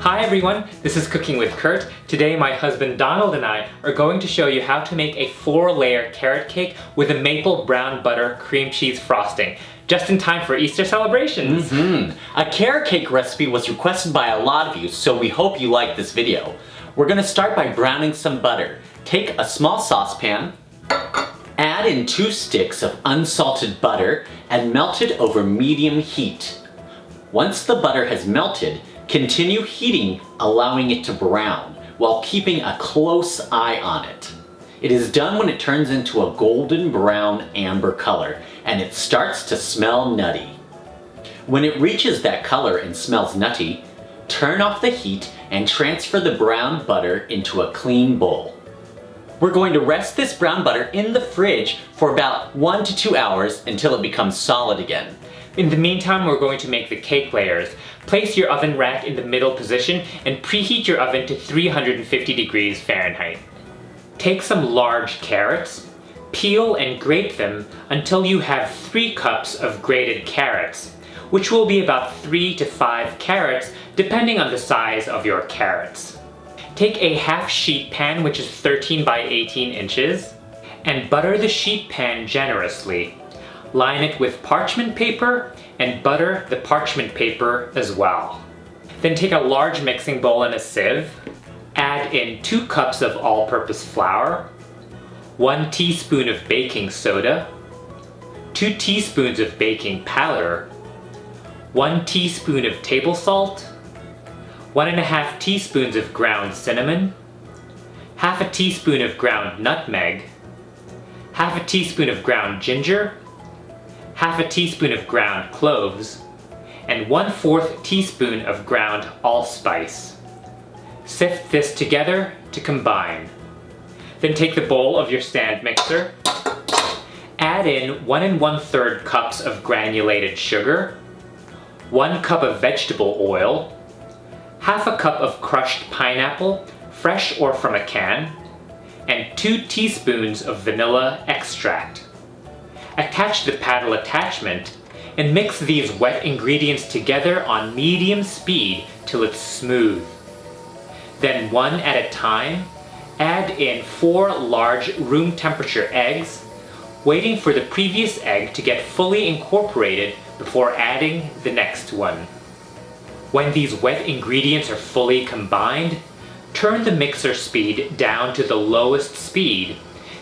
Hi everyone, this is Cooking with Kurt. Today my husband Donald and I are going to show you how to make a 4-layer carrot cake with a maple brown butter cream cheese frosting, just in time for Easter celebrations. A carrot cake recipe was requested by a lot of you, so we hope you like this video. We're going to start by browning some butter. Take a small saucepan, add in 2 sticks of unsalted butter, and melt it over medium heat. Once the butter has melted, continue heating, allowing it to brown, while keeping a close eye on it. It is done when it turns into a golden brown amber color, and it starts to smell nutty. When it reaches that color and smells nutty, turn off the heat and transfer the brown butter into a clean bowl. We're going to rest this brown butter in the fridge for about 1 to 2 hours until it becomes solid again. In the meantime, we're going to make the cake layers. Place your oven rack in the middle position and preheat your oven to 350 degrees Fahrenheit. Take some large carrots, peel and grate them until you have 3 cups of grated carrots, which will be about 3 to 5 carrots depending on the size of your carrots. Take a half sheet pan, which is 13 by 18 inches, and butter the sheet pan generously. Line it with parchment paper and butter the parchment paper as well. Then take a large mixing bowl and a sieve. Add in 2 cups of all-purpose flour, 1 teaspoon of baking soda, 2 teaspoons of baking powder, 1 teaspoon of table salt, 1½ teaspoons of ground cinnamon, half a teaspoon of ground nutmeg, half a teaspoon of ground ginger, half a teaspoon of ground cloves, and 1/4 teaspoon of ground allspice. Sift this together to combine. Then take the bowl of your stand mixer, add in 1 1/3 cups of granulated sugar, 1 cup of vegetable oil, half a cup of crushed pineapple, fresh or from a can, and 2 teaspoons of vanilla extract. Attach the paddle attachment and mix these wet ingredients together on medium speed till it's smooth. Then, one at a time, add in 4 large room temperature eggs, waiting for the previous egg to get fully incorporated before adding the next one. When these wet ingredients are fully combined, turn the mixer speed down to the lowest speed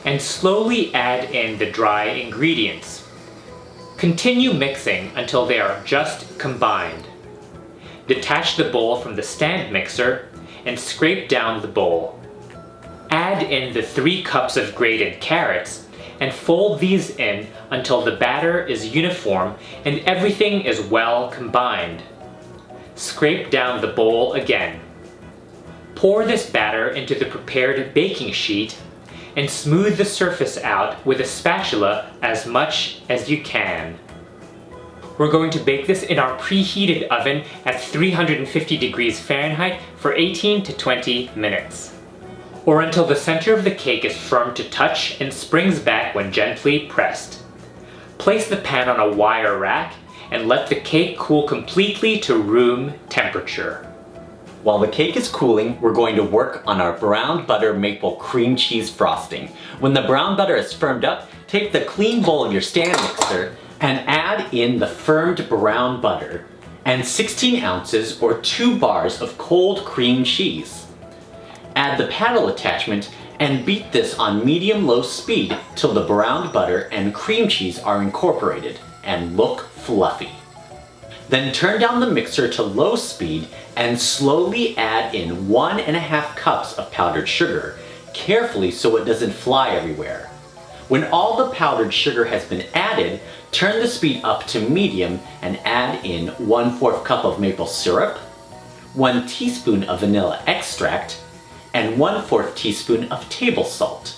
and slowly add in the dry ingredients. Continue mixing until they are just combined. Detach the bowl from the stand mixer and scrape down the bowl. Add in the 3 cups of grated carrots and fold these in until the batter is uniform and everything is well combined. Scrape down the bowl again. Pour this batter into the prepared baking sheet and smooth the surface out with a spatula as much as you can. We're going to bake this in our preheated oven at 350 degrees Fahrenheit for 18 to 20 minutes, or until the center of the cake is firm to touch and springs back when gently pressed. Place the pan on a wire rack and let the cake cool completely to room temperature. While the cake is cooling, we're going to work on our brown butter maple cream cheese frosting. When the brown butter is firmed up, take the clean bowl of your stand mixer and add in the firmed brown butter and 16 ounces or 2 bars of cold cream cheese. Add the paddle attachment and beat this on medium-low speed till the brown butter and cream cheese are incorporated and look fluffy. Then turn down the mixer to low speed and slowly add in 1½ cups of powdered sugar, carefully so it doesn't fly everywhere. When all the powdered sugar has been added, turn the speed up to medium and add in 1/4 cup of maple syrup, 1 teaspoon of vanilla extract, and 1/4 teaspoon of table salt.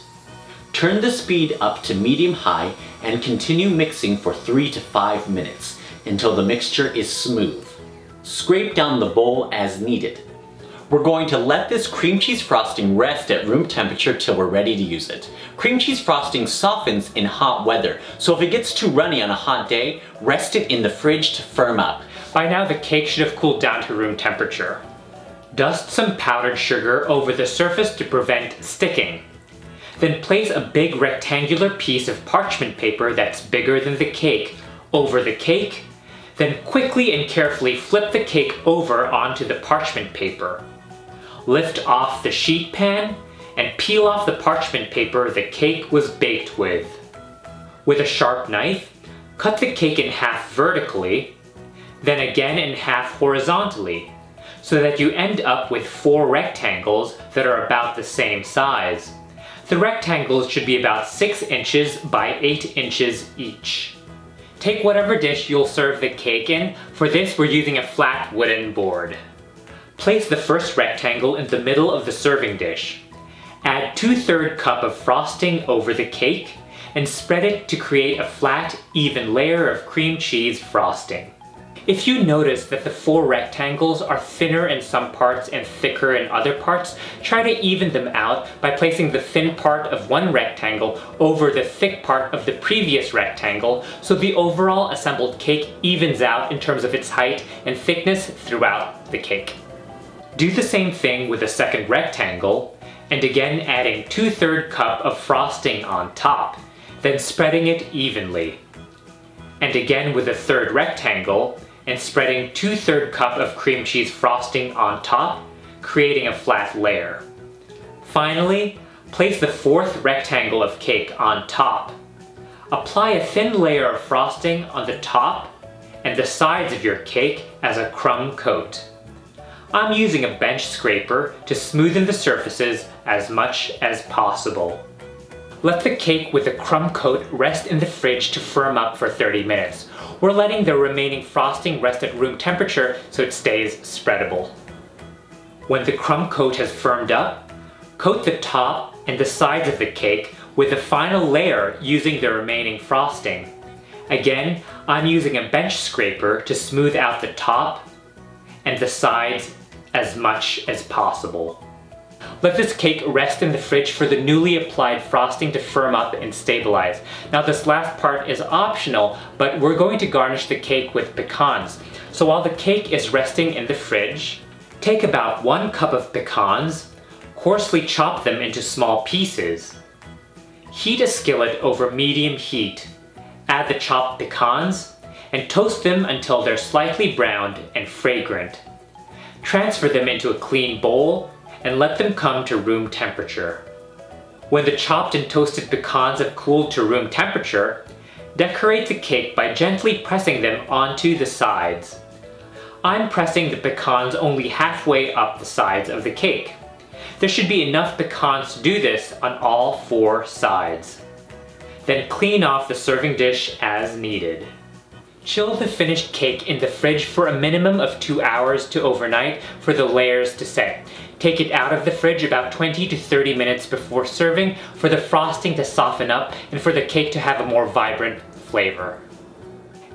Turn the speed up to medium-high and continue mixing for 3 to 5 minutes until the mixture is smooth. Scrape down the bowl as needed. We're going to let this cream cheese frosting rest at room temperature till we're ready to use it. Cream cheese frosting softens in hot weather, so if it gets too runny on a hot day, rest it in the fridge to firm up. By now the cake should have cooled down to room temperature. Dust some powdered sugar over the surface to prevent sticking. Then place a big rectangular piece of parchment paper that's bigger than the cake over the cake. Then quickly and carefully flip the cake over onto the parchment paper. Lift off the sheet pan and peel off the parchment paper the cake was baked with. With a sharp knife, cut the cake in half vertically, then again in half horizontally, so that you end up with 4 rectangles that are about the same size. The rectangles should be about 6 inches by 8 inches each. Take whatever dish you'll serve the cake in. For this, we're using a flat wooden board. Place the first rectangle in the middle of the serving dish. Add 2/3 cup of frosting over the cake and spread it to create a flat, even layer of cream cheese frosting. If you notice that the 4 rectangles are thinner in some parts and thicker in other parts, try to even them out by placing the thin part of one rectangle over the thick part of the previous rectangle, so the overall assembled cake evens out in terms of its height and thickness throughout the cake. Do the same thing with the second rectangle, and again adding 2/3 cup of frosting on top, then spreading it evenly. And again with the third rectangle, and spreading 2/3 cup of cream cheese frosting on top, creating a flat layer. Finally, place the 4th rectangle of cake on top. Apply a thin layer of frosting on the top and the sides of your cake as a crumb coat. I'm using a bench scraper to smoothen the surfaces as much as possible. Let the cake with the crumb coat rest in the fridge to firm up for 30 minutes. We're letting the remaining frosting rest at room temperature so it stays spreadable. When the crumb coat has firmed up, coat the top and the sides of the cake with a final layer using the remaining frosting. Again, I'm using a bench scraper to smooth out the top and the sides as much as possible. Let this cake rest in the fridge for the newly applied frosting to firm up and stabilize. Now this last part is optional, but we're going to garnish the cake with pecans. So while the cake is resting in the fridge, take about 1 cup of pecans, coarsely chop them into small pieces. Heat a skillet over medium heat. Add the chopped pecans and toast them until they're slightly browned and fragrant. Transfer them into a clean bowl and let them come to room temperature. When the chopped and toasted pecans have cooled to room temperature, decorate the cake by gently pressing them onto the sides. I'm pressing the pecans only halfway up the sides of the cake. There should be enough pecans to do this on all 4 sides. Then clean off the serving dish as needed. Chill the finished cake in the fridge for a minimum of 2 hours to overnight for the layers to set. Take it out of the fridge about 20 to 30 minutes before serving for the frosting to soften up and for the cake to have a more vibrant flavor.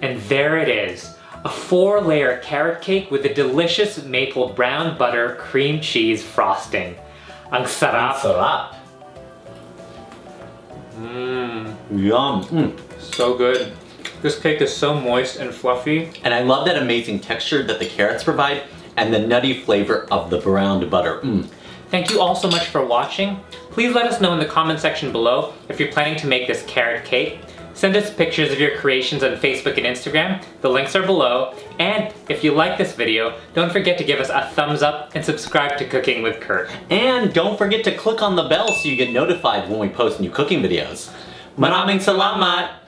And there it is, a 4-layer carrot cake with a delicious maple brown butter cream cheese frosting. Ang sarap! Sarap. Yum. So good. This cake is so moist and fluffy. And I love that amazing texture that the carrots provide and the nutty flavor of the browned butter. Thank you all so much for watching. Please let us know in the comment section below if you're planning to make this carrot cake. Send us pictures of your creations on Facebook and Instagram. The links are below. And if you like this video, don't forget to give us a thumbs up and subscribe to Cooking with Kurt. And don't forget to click on the bell so you get notified when we post new cooking videos. Maraming salamat!